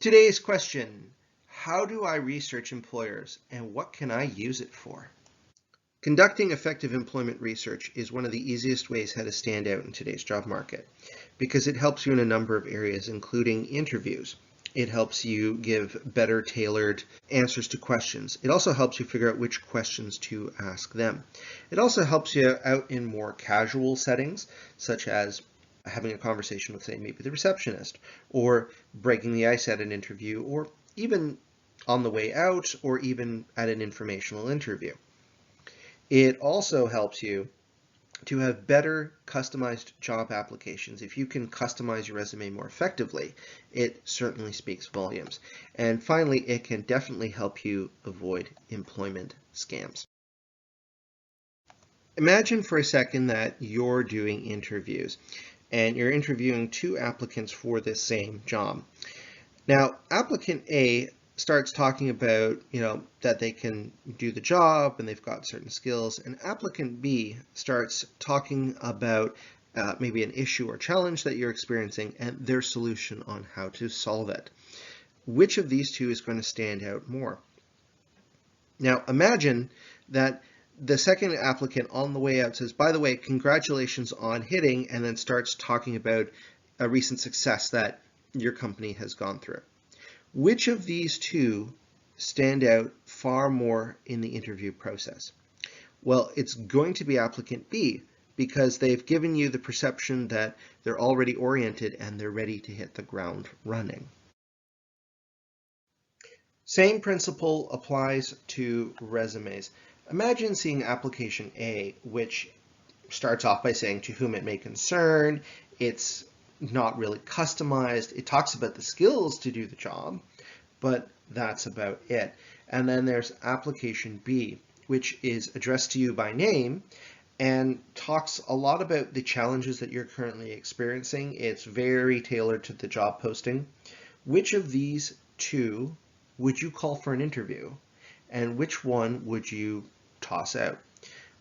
Today's question, how do I research employers and what can I use it for? Conducting effective employment research is one of the easiest ways how to stand out in today's job market because it helps you in a number of areas, including interviews. It helps you give better tailored answers to questions. It also helps you figure out which questions to ask them. It also helps you out in more casual settings, such as having a conversation with, say, maybe the receptionist, or breaking the ice at an interview, or even on the way out, or even at an informational interview. It also helps you to have better customized job applications. If you can customize your resume more effectively, it certainly speaks volumes. And finally, it can definitely help you avoid employment scams. Imagine for a second that you're doing interviews and you're interviewing two applicants for this same job. Now, applicant A starts talking about, that they can do the job and they've got certain skills, and applicant B starts talking about maybe an issue or challenge that you're experiencing and their solution on how to solve it. Which of these two is going to stand out more? Now, imagine that the second applicant on the way out says, by the way, congratulations on hitting, and then starts talking about a recent success that your company has gone through. Which of these two stand out far more in the interview process? Well, it's going to be applicant B because they've given you the perception that they're already oriented and they're ready to hit the ground running. Same principle applies to resumes. Imagine seeing application A, which starts off by saying to whom it may concern. It's not really customized. It talks about the skills to do the job, but that's about it. And then there's application B, which is addressed to you by name and talks a lot about the challenges that you're currently experiencing. It's very tailored to the job posting. Which of these two would you call for an interview? And which one would you toss out?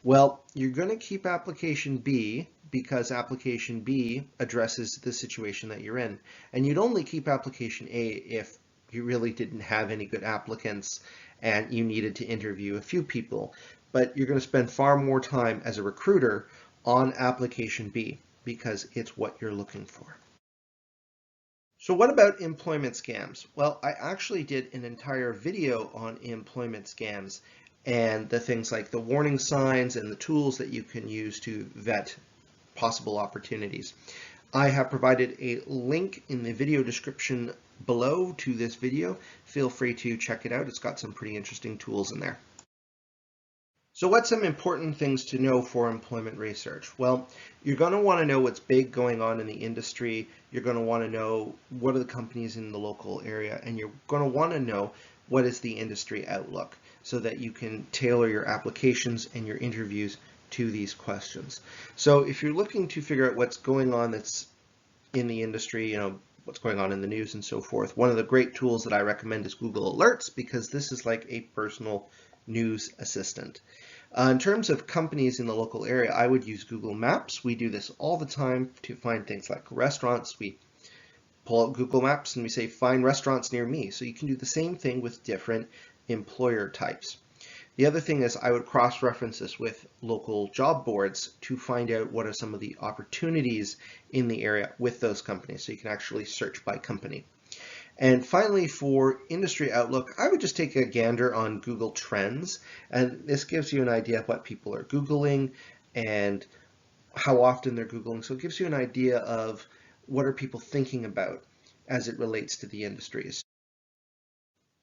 Well, you're going to keep application B because application B addresses the situation that you're in. And you'd only keep application A if you really didn't have any good applicants and you needed to interview a few people. But you're going to spend far more time as a recruiter on application B because it's what you're looking for. So what about employment scams? Well, I actually did an entire video on employment scams and the things like the warning signs and the tools that you can use to vet possible opportunities. I have provided a link in the video description below to this video. Feel free to check it out. It's got some pretty interesting tools in there. So what's some important things to know for employment research? Well, you're going to want to know what's big going on in the industry. You're going to want to know what are the companies in the local area, and you're going to want to know what is the industry outlook so that you can tailor your applications and your interviews to these questions. So if you're looking to figure out what's going on that's in the industry, what's going on in the news and so forth, one of the great tools that I recommend is Google Alerts because this is like a personal news assistant. In terms of companies in the local area, I would use Google Maps. We do this all the time to find things like restaurants. We pull out Google Maps and we say, find restaurants near me. So you can do the same thing with different employer types. The other thing is I would cross-reference this with local job boards to find out what are some of the opportunities in the area with those companies. So you can actually search by company. And finally, for industry outlook, I would just take a gander on Google Trends, and this gives you an idea of what people are Googling and how often they're Googling. So it gives you an idea of what are people thinking about as it relates to the industries.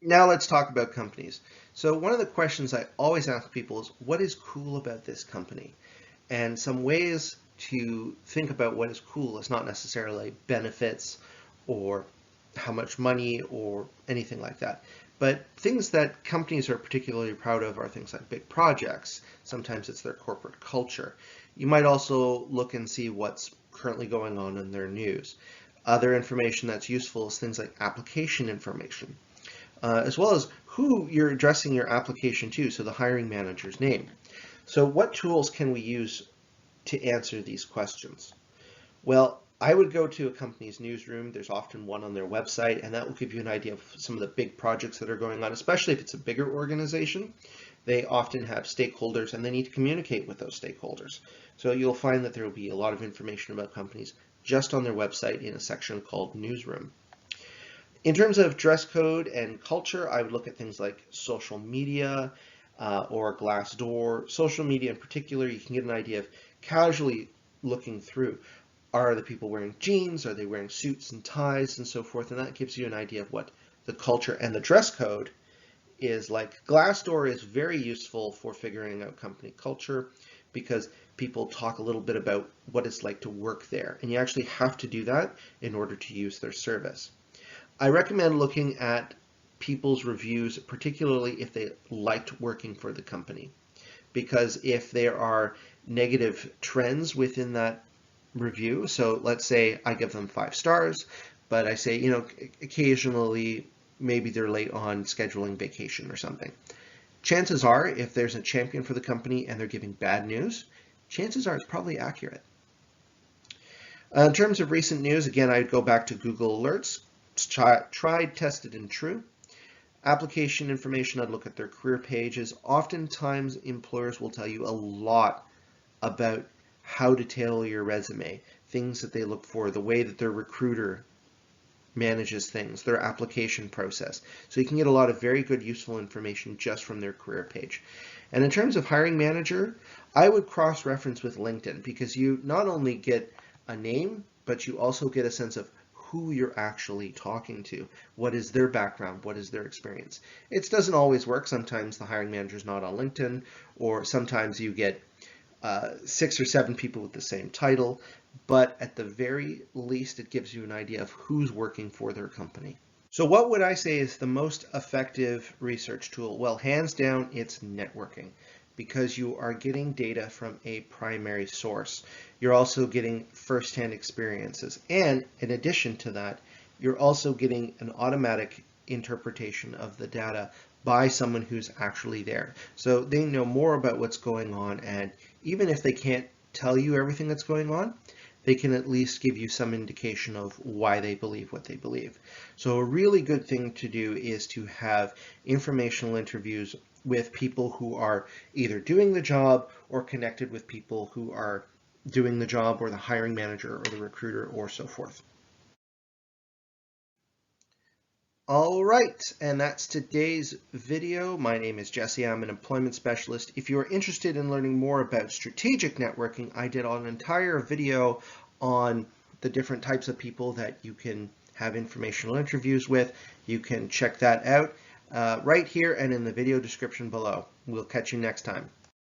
Now let's talk about companies. So one of the questions I always ask people is, what is cool about this company? And some ways to think about what is cool is not necessarily benefits or how much money or anything like that. But things that companies are particularly proud of are things like big projects. Sometimes it's their corporate culture. You might also look and see what's currently going on in their news. Other information that's useful is things like application information, as well as who you're addressing your application to, so the hiring manager's name. So what tools can we use to answer these questions? Well, I would go to a company's newsroom. There's often one on their website, and that will give you an idea of some of the big projects that are going on, especially if it's a bigger organization. They often have stakeholders and they need to communicate with those stakeholders. So you'll find that there will be a lot of information about companies just on their website in a section called Newsroom. In terms of dress code and culture, I would look at things like social media or Glassdoor. Social media in particular, you can get an idea of casually looking through. Are the people wearing jeans? Are they wearing suits and ties and so forth? And that gives you an idea of what the culture and the dress code is like. Glassdoor is very useful for figuring out company culture because people talk a little bit about what it's like to work there. And you actually have to do that in order to use their service. I recommend looking at people's reviews, particularly if they liked working for the company. Because if there are negative trends within that review, so let's say I give them 5 stars, but I say, occasionally maybe they're late on scheduling vacation or something. Chances are, if there's a champion for the company and they're giving bad news, chances are it's probably accurate. In terms of recent news, again, I'd go back to Google Alerts. It's tried, tested, and true. Application information, I'd look at their career pages. Oftentimes, employers will tell you a lot about how to tailor your resume, things that they look for, the way that their recruiter manages things, their application process. So you can get a lot of very good, useful information just from their career page. And in terms of hiring manager, I would cross-reference with LinkedIn because you not only get a name, but you also get a sense of who you're actually talking to. What is their background? What is their experience? It doesn't always work. Sometimes the hiring manager is not on LinkedIn, or sometimes you get 6 or 7 people with the same title, but at the very least, it gives you an idea of who's working for their company. So what would I say is the most effective research tool? Well, hands down, it's networking, because you are getting data from a primary source. You're also getting firsthand experiences. And in addition to that, you're also getting an automatic interpretation of the data by someone who's actually there. So they know more about what's going on, and even if they can't tell you everything that's going on, they can at least give you some indication of why they believe what they believe. So a really good thing to do is to have informational interviews with people who are either doing the job or connected with people who are doing the job, or the hiring manager or the recruiter or so forth. All right, and that's today's video. My name is Jesse. I'm an employment specialist. If you're interested in learning more about strategic networking, I did an entire video on the different types of people that you can have informational interviews with. You can check that out right here and in the video description below. We'll catch you next time.